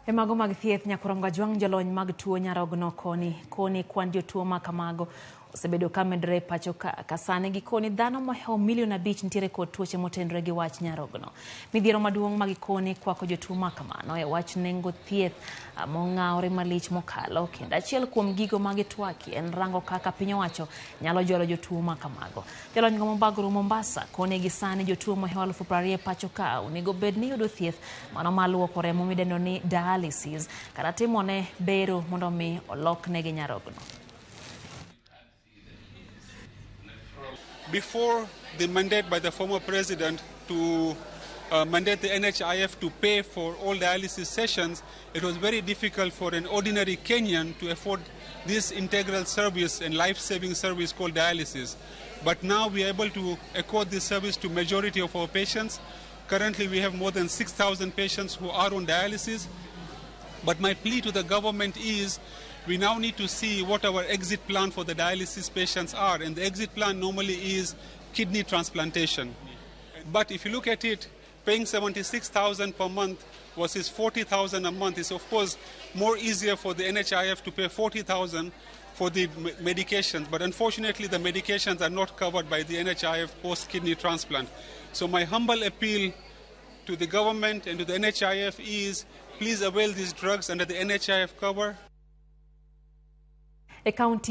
E mago mag thieth nyakuronga jwang jolony mag tuo nyarogno koni kwan jotuo ma kamago osebedo ka medre pacho ka sani gi koni dhano mohewo milion 5 nitiere kod tuoche motenre gi wach nyarogno. Midhiero maduong' mag koni kwako jotuo ma kamano e wach nengo thieth mong'awre malich mokalo kendo achiel kuom gigo mag twaki en rango kaka piny owacho nyalo jolo jotuo ma kamago. Jolony go mobagro Mombasa koni gi sani jotuo mohewo 20,000 pacho ka onego bed ni yudo thieth mano maluoko remo midendo ni dialysis kata timone bero mondo mi olok negi nyarogno. Before the mandate by the former president to mandate the NHIF to pay for all dialysis sessions, it was very difficult for an ordinary Kenyan to afford this integral service and life-saving service called dialysis. But now we are able to accord this service to majority of our patients. Currently we have more than 6,000 patients who are on dialysis. But my plea to the government is we now need to see what our exit plan for the dialysis patients are. And the exit plan normally is kidney transplantation. But if you look at it, paying 76,000 per month versus 40,000 a month is of course more easier for the NHIF to pay 40,000 for the medications. But unfortunately the medications are not covered by the NHIF post-kidney transplant. So my humble appeal to the government and to the NHIF is please avail these drugs under the NHIF cover. A county